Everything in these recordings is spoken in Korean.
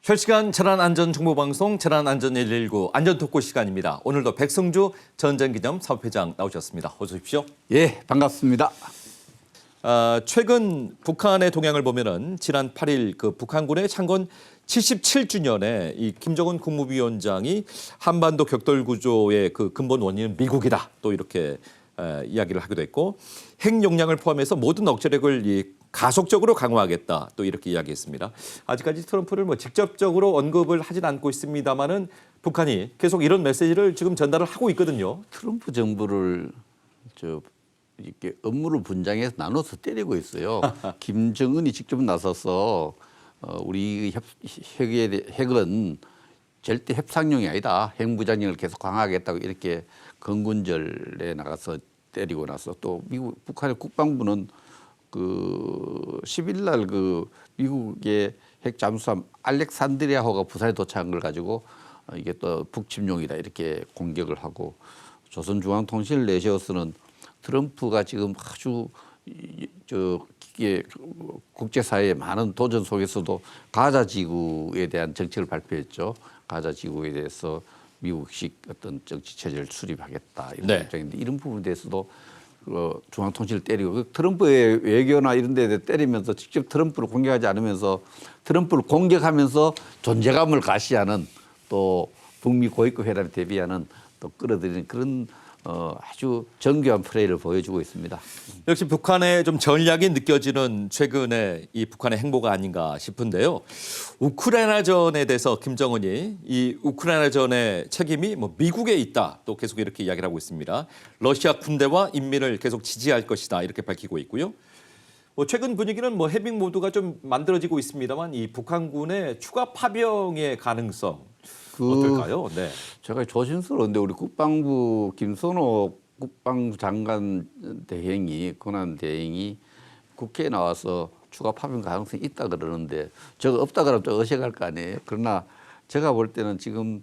실시간 재난안전정보방송 재난안전 119 안전토크 시간입니다. 오늘도 백승주 전쟁기념 사업회장 나오셨습니다. 어서 오십시오. 예, 반갑습니다. 최근 북한의 동향을 보면은 지난 8일 그 북한군의 창건 77주년에 이 김정은 국무위원장이 한반도 격돌 구조의 그 근본 원인은 미국이다. 또 이렇게 이야기를 하기도 했고 핵 역량을 포함해서 모든 억제력을 가속적으로 강화하겠다. 또 이렇게 이야기했습니다. 아직까지 트럼프를 직접적으로 언급을 하진 않고 있습니다만은 북한이 계속 이런 메시지를 지금 전달을 하고 있거든요. 트럼프 정부를 이렇게 업무를 분장해서 나눠서 때리고 있어요. 김정은이 직접 나서서 우리 핵은 절대 협상용이 아니다. 핵무장력을 계속 강화하겠다고 이렇게 건군절에 나가서 때리고 나서 또 북한의 국방부는 그 10일 날 그 미국의 핵 잠수함 알렉산드리아호가 부산에 도착한 걸 가지고 이게 또 북침용이다 이렇게 공격을 하고 조선중앙통신 내시어서는 트럼프가 지금 아주 이게 국제사회의 많은 도전 속에서도 가자 지구에 대한 정책을 발표했죠. 가자 지구에 대해서 미국식 어떤 정치 체제를 수립하겠다 이런 입장인데 이런 부분에 대해서도 중앙통신을 때리고 트럼프의 외교나 이런 데에 때리면서 직접 트럼프를 공격하지 않으면서 트럼프를 공격하면서 존재감을 가시하는 또 북미 고위급 회담에 대비하는 또 끌어들이는 그런 아주 정교한 플레이를 보여주고 있습니다. 역시 북한의 좀 전략이 느껴지는 최근의 이 북한의 행보가 아닌가 싶은데요. 우크라이나전에 대해서 김정은이 이 우크라이나전의 책임이 미국에 있다. 또 계속 이렇게 이야기를 하고 있습니다. 러시아 군대와 인민을 계속 지지할 것이다. 이렇게 밝히고 있고요. 최근 분위기는 해빙 모드가 좀 만들어지고 있습니다만 이 북한군의 추가 파병의 가능성 어떨까요? 네. 제가 조심스러운데 우리 국방부 김선호 국방부 장관 대행이 권한 대행이 국회에 나와서 추가 파병 가능성이 있다 그러는데 저거 없다 그러면 좀 어색할 거 아니에요. 그러나 제가 볼 때는 지금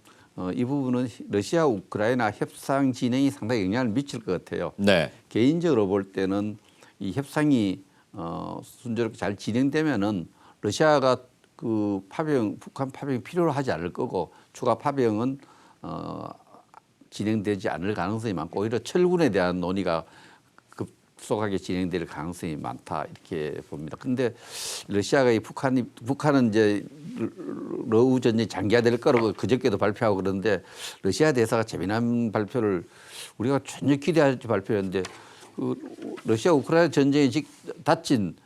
이 부분은 러시아 우크라이나 협상 진행이 상당히 영향을 미칠 것 같아요. 네. 개인적으로 볼 때는 이 협상이 순조롭게 잘 진행되면은 러시아가 그 북한 파병이 필요로 하지 않을 거고 추가 파병은 진행되지 않을 가능성이 많고 오히려 철군에 대한 논의가 급속하게 진행될 가능성이 많다 이렇게 봅니다. 근데 러시아가 북한은 이제 러우 전쟁이 장기화될 거라고 그저께도 발표하고 그러는데 러시아 대사가 재미난 발표를 우리가 전혀 기대하지 발표했는데 러시아 우크라이나 전쟁에 다친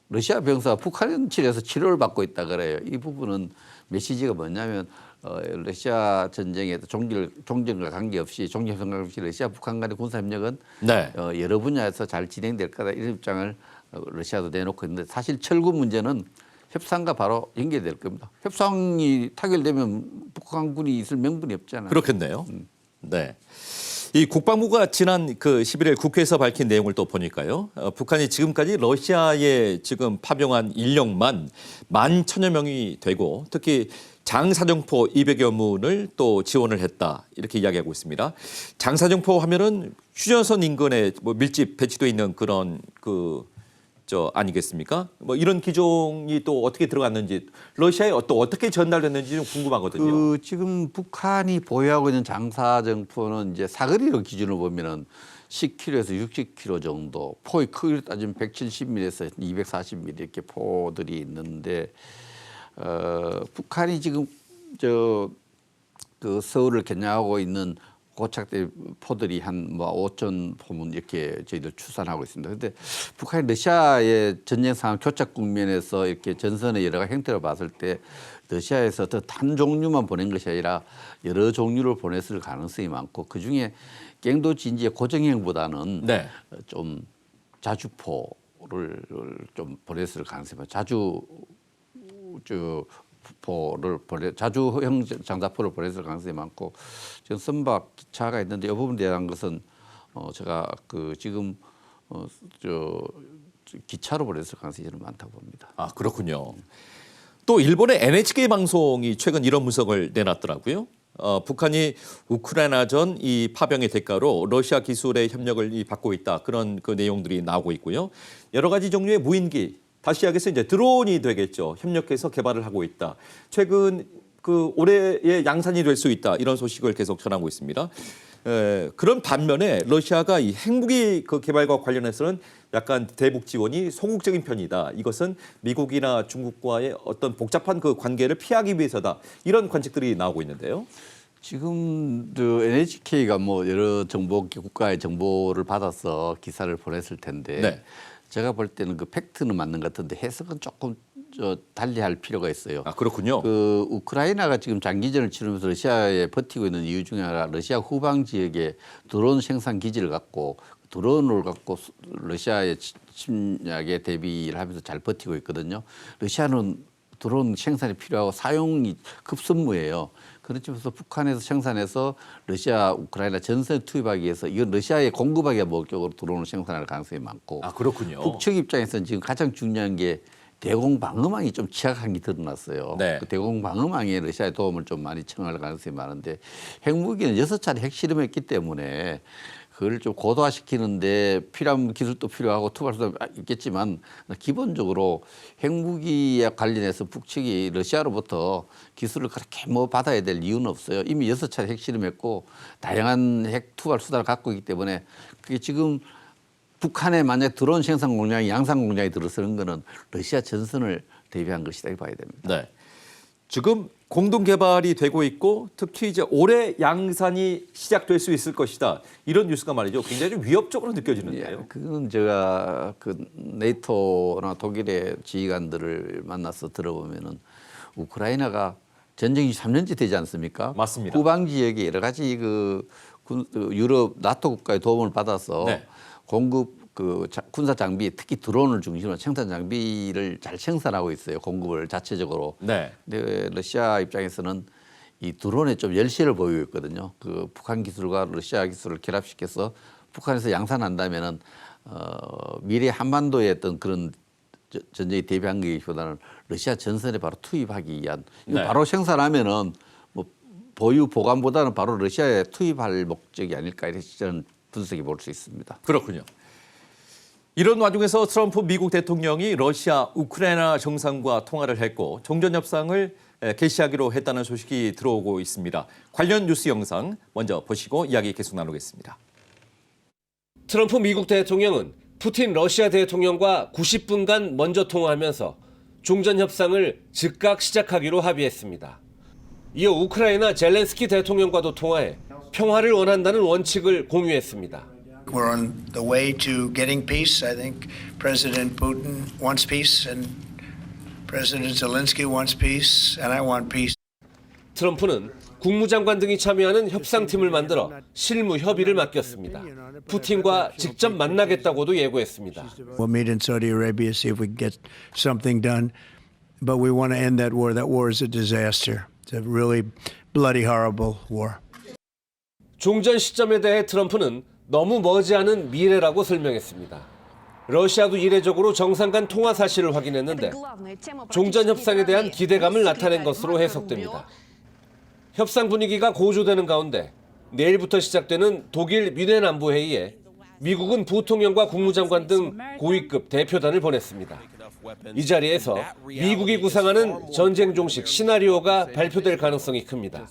러시아 병사가 북한칠에서 치료를 받고 있다 그래요. 이 부분은 메시지가 뭐냐면 러시아 전쟁에도 종전과 관계없이 종전과 러시아 북한 간의 군사협력은 여러 분야에서 잘 진행될 거다 이런 입장을 러시아도 내놓고 있는데 사실 철구 문제는 협상과 바로 연계될 겁니다. 협상이 타결되면 북한군이 있을 명분이 없잖아요. 그렇겠네요. 네. 이 국방부가 지난 11일 국회에서 밝힌 내용을 또 보니까요. 북한이 지금까지 러시아에 지금 파병한 인력만 11,000여 명이 되고 특히 장사정포 200여 문을 또 지원을 했다. 이렇게 이야기하고 있습니다. 장사정포 하면은 휴전선 인근에 밀집 배치되어 있는 그런 아니겠습니까? 이런 기종이 또 어떻게 들어갔는지 러시아에 또 어떻게 전달됐는지 좀 궁금하거든요. 지금 북한이 보유하고 있는 장사정포는 이제 사거리로 기준을 보면은 10km에서 60km 정도, 포의 크기로 따지면 170mm에서 240mm 이렇게 포들이 있는데 북한이 지금 서울을 겨냥하고 있는 고착된 포들이 한 5,000포문 이렇게 저희들 추산하고 있습니다. 그런데 북한이 러시아의 전쟁 상황 교착 국면에서 이렇게 전선의 여러 가지 형태를 봤을 때 러시아에서 더 단 종류만 보낸 것이 아니라 여러 종류를 보냈을 가능성이 많고 그중에 갱도 진지의 고정형보다는 좀 자주포를 좀 보냈을 가능성이 많아요. 자주형 장사포를 보냈을 가능성이 많고 지금 선박 기차가 있는데 이 부분에 대한 것은 제가 지금 기차로 보냈을 가능성이 저는 많다고 봅니다. 아 그렇군요. 또 일본의 NHK 방송이 최근 이런 분석을 내놨더라고요. 북한이 우크라이나전 이 파병의 대가로 러시아 기술의 협력을 받고 있다. 그런 내용들이 나오고 있고요. 여러 가지 종류의 무인기 다시 이야기해서 이제 드론이 되겠죠. 협력해서 개발을 하고 있다. 최근 그 올해의 양산이 될 수 있다. 이런 소식을 계속 전하고 있습니다. 그런 반면에 러시아가 이 핵무기 그 개발과 관련해서는 약간 대북 지원이 소극적인 편이다. 이것은 미국이나 중국과의 어떤 복잡한 그 관계를 피하기 위해서다. 이런 관측들이 나오고 있는데요. 지금 NHK가 뭐 여러 정보 국가의 정보를 받아서 기사를 보냈을 텐데 네. 제가 볼 때는 그 팩트는 맞는 것 같은데 해석은 조금 달리할 필요가 있어요. 아, 그렇군요. 그 우크라이나가 지금 장기전을 치르면서 러시아에 버티고 있는 이유 중에 하나가 러시아 후방 지역에 드론 생산 기지를 갖고 드론을 갖고 러시아의 침략에 대비를 하면서 잘 버티고 있거든요. 러시아는 드론 생산이 필요하고 사용이 급선무예요. 그렇지만 북한에서 생산해서 러시아, 우크라이나 전선에 투입하기 위해서 이건 러시아에 공급하기 목적으로 드론을 생산할 가능성이 많고 아, 그렇군요. 북측 입장에서는 지금 가장 중요한 게 대공방어망이 좀 취약한 게 드러났어요. 네. 그 대공방어망에 러시아의 도움을 좀 많이 청할 가능성이 많은데 핵무기는 6차례 핵실험했기 때문에 그걸 좀 고도화시키는데 필요한 기술도 필요하고 투발수도 있겠지만 기본적으로 핵무기에 관련해서 북측이 러시아로부터 기술을 그렇게 뭐 받아야 될 이유는 없어요. 이미 6차례 핵실험했고 다양한 핵 투발 수단을 갖고 있기 때문에 그게 지금 북한에 만약 드론 생산 공장이 양산 공장이 들어서는 거는 러시아 전선을 대비한 것이다 이렇게 봐야 됩니다. 네. 지금 공동 개발이 되고 있고 특히 이제 올해 양산이 시작될 수 있을 것이다. 이런 뉴스가 말이죠. 굉장히 좀 위협적으로 느껴지는데요. 그건 제가 그 네이토나 독일의 지휘관들을 만나서 들어보면은 우크라이나가 전쟁이 3년째 되지 않습니까? 맞습니다. 후방 지역에 여러 가지 그 유럽 나토 국가의 도움을 받아서 네. 공급 그 군사 장비 특히 드론을 중심으로 생산 장비를 잘 생산하고 있어요. 공급을 자체적으로. 네. 근데 러시아 입장에서는 이 드론에 좀 열세를 보이고 있거든요. 그 북한 기술과 러시아 기술을 결합시켜서 북한에서 양산한다면은 미래 한반도의 어떤 그런 전쟁에 대비한 것보다는 러시아 전선에 바로 투입하기 위한 이거 네. 바로 생산하면은 뭐 보유 보관보다는 바로 러시아에 투입할 목적이 아닐까 이렇게 저는 분석해 볼 수 있습니다. 그렇군요. 이런 와중에서 트럼프 미국 대통령이 러시아, 우크라이나 정상과 통화를 했고 종전 협상을 개시하기로 했다는 소식이 들어오고 있습니다. 관련 뉴스 영상 먼저 보시고 이야기 계속 나누겠습니다. 트럼프 미국 대통령은 푸틴 러시아 대통령과 90분간 먼저 통화하면서 종전 협상을 즉각 시작하기로 합의했습니다. 이어 우크라이나 젤렌스키 대통령과도 통화해 평화를 원한다는 원칙을 공유했습니다. We're on the way to getting peace. I think President Putin wants peace and President Zelensky wants peace and I want peace. 트럼프는 국무장관 등이 참여하는 협상팀을 만들어 실무 협의를 맡겼습니다. 푸틴과 직접 만나겠다고도 예고했습니다. We'll meet in Saudi Arabia, see if we can get something done. But we want to end that war. That war is a disaster. It's a really bloody, horrible war. 종전 시점에 대해 트럼프는 너무 머지않은 미래라고 설명했습니다. 러시아도 이례적으로 정상 간 통화 사실을 확인했는데 종전 협상에 대한 기대감을 나타낸 것으로 해석됩니다. 협상 분위기가 고조되는 가운데 내일부터 시작되는 독일 뮌헨 안보회의에 미국은 부통령과 국무장관 등 고위급 대표단을 보냈습니다. 이 자리에서 미국이 구상하는 전쟁 종식 시나리오가 발표될 가능성이 큽니다.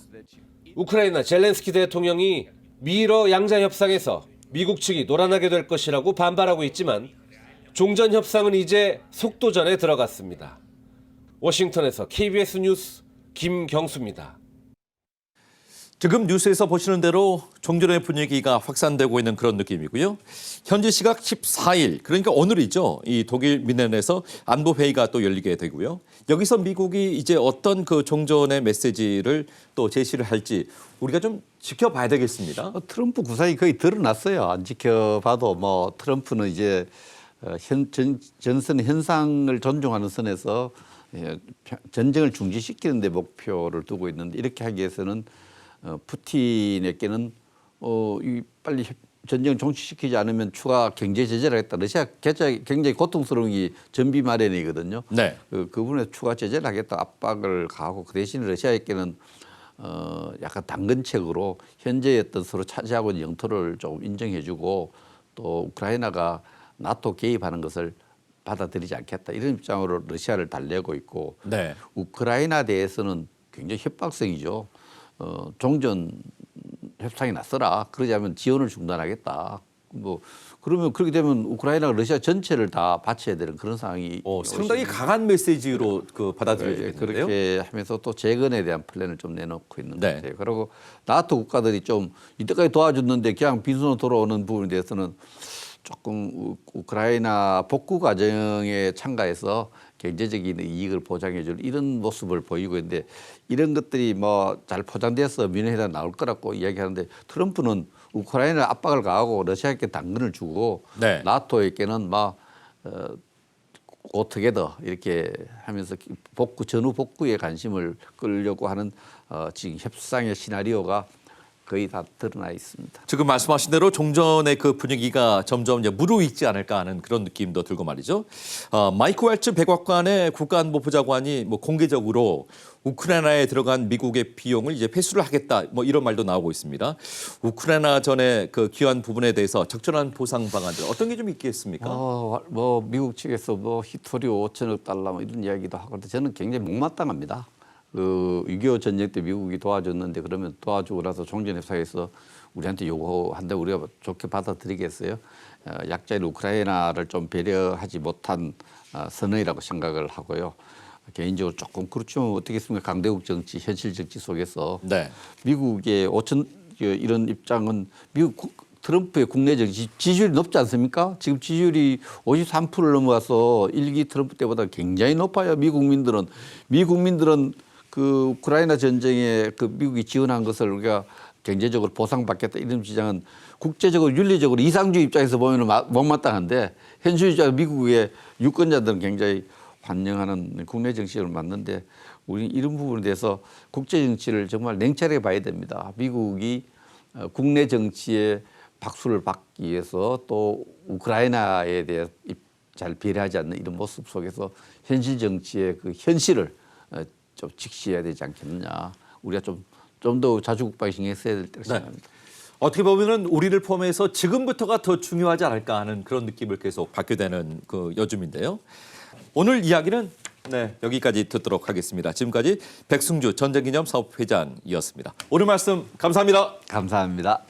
우크라이나 젤렌스키 대통령이 미러 양자 협상에서 미국 측이 놀아나게 될 것이라고 반발하고 있지만 종전 협상은 이제 속도전에 들어갔습니다. 워싱턴에서 KBS 뉴스 김경수입니다. 지금 뉴스에서 보시는 대로 종전의 분위기가 확산되고 있는 그런 느낌이고요. 현지 시각 14일, 그러니까 오늘이죠. 이 독일 뮌헨에서 안보 회의가 또 열리게 되고요. 여기서 미국이 이제 어떤 그 종전의 메시지를 또 제시를 할지 우리가 좀 지켜봐야 되겠습니다. 트럼프 구상이 거의 드러났어요. 안 지켜봐도 뭐 트럼프는 이제 전선 현상을 존중하는 선에서 전쟁을 중지시키는 데 목표를 두고 있는데 이렇게 하기 위해서는 푸틴에게는 이 빨리 전쟁을 종식시키지 않으면 추가 경제 제재를 하겠다. 러시아 굉장히 고통스러운 게 전비 마련이거든요. 네. 그 부분에 추가 제재를 하겠다 압박을 가하고 그 대신 러시아에게는 약간 당근책으로 현재의 어떤 서로 차지하고 있는 영토를 조금 인정해주고 또 우크라이나가 나토 개입하는 것을 받아들이지 않겠다 이런 입장으로 러시아를 달래고 있고 네. 우크라이나 대해서는 굉장히 협박성이죠. 종전 협상이 났어라. 그러지 않으면 지원을 중단하겠다. 뭐 그러면 그렇게 되면 우크라이나가 러시아 전체를 다 바쳐야 되는 그런 상황이 상당히 강한 메시지로 그 받아들여지겠는데요. 그렇게 하면서 또 재건에 대한 플랜을 좀 내놓고 있는 네. 것 같아요. 그리고 나토 국가들이 좀 이때까지 도와줬는데 그냥 빈손으로 돌아오는 부분에 대해서는 조금 우크라이나 복구 과정에 참가해서 경제적인 이익을 보장해 줄 이런 모습을 보이고 있는데 이런 것들이 뭐 잘 포장돼서 민회에다 나올 거라고 이야기하는데 트럼프는 우크라이나 압박을 가하고 러시아에게 당근을 주고 네. 나토에게는 막 고투게더 이렇게 하면서 전후 복구에 관심을 끌려고 하는 지금 협상의 시나리오가 거의 다 드러나 있습니다. 지금 말씀하신 대로 종전의 그 분위기가 점점 이제 무르익지 않을까 하는 그런 느낌도 들고 말이죠. 마이크 왈츠 백악관의 국가안보보좌관이 뭐 공개적으로 우크라이나에 들어간 미국의 비용을 이제 회수를 하겠다 뭐 이런 말도 나오고 있습니다. 우크라이나 전에 그 기여한 부분에 대해서 적절한 보상 방안들 어떤 게 좀 있겠습니까? 뭐 미국 측에서 뭐 히토리 5천억 달러 뭐 이런 이야기도 하고 저는 굉장히 못마땅합니다. 그 6.25 전쟁 때 미국이 도와줬는데 그러면 도와주고 나서 종전협상에서 우리한테 요구한다 우리가 좋게 받아들이겠어요? 약자인 우크라이나를 좀 배려하지 못한 선언이라고 생각을 하고요. 개인적으로 조금 그렇죠. 어떻겠습니까? 강대국 정치, 현실 정치 속에서 네. 미국의 이런 입장은 미국 트럼프의 국내 정치 지지율이 높지 않습니까? 지금 지지율이 53%를 넘어가서 1기 트럼프 때보다 굉장히 높아요. 미국민들은 그 우크라이나 전쟁에 그 미국이 지원한 것을 우리가 경제적으로 보상받겠다 이런 주장은 국제적으로 윤리적으로 이상주의 입장에서 보면 못마땅한데 현실주의 미국의 유권자들은 굉장히 환영하는 국내 정치를 맞는데 우리 이런 부분에 대해서 국제 정치를 정말 냉철하게 봐야 됩니다. 미국이 국내 정치에 박수를 받기 위해서 또 우크라이나에 대해 잘 배려하지 않는 이런 모습 속에서 현실 정치의 그 현실을 좀 직시해야 되지 않겠느냐. 우리가 좀 더 자주국방에 신경 써야 될 때라고 생각합니다. 어떻게 보면은 우리를 포함해서 지금부터가 더 중요하지 않을까 하는 그런 느낌을 계속 받게 되는 그 요즘인데요. 오늘 이야기는 여기까지 듣도록 하겠습니다. 지금까지 백승주 전쟁기념 사업회장이었습니다. 오늘 말씀 감사합니다. 감사합니다.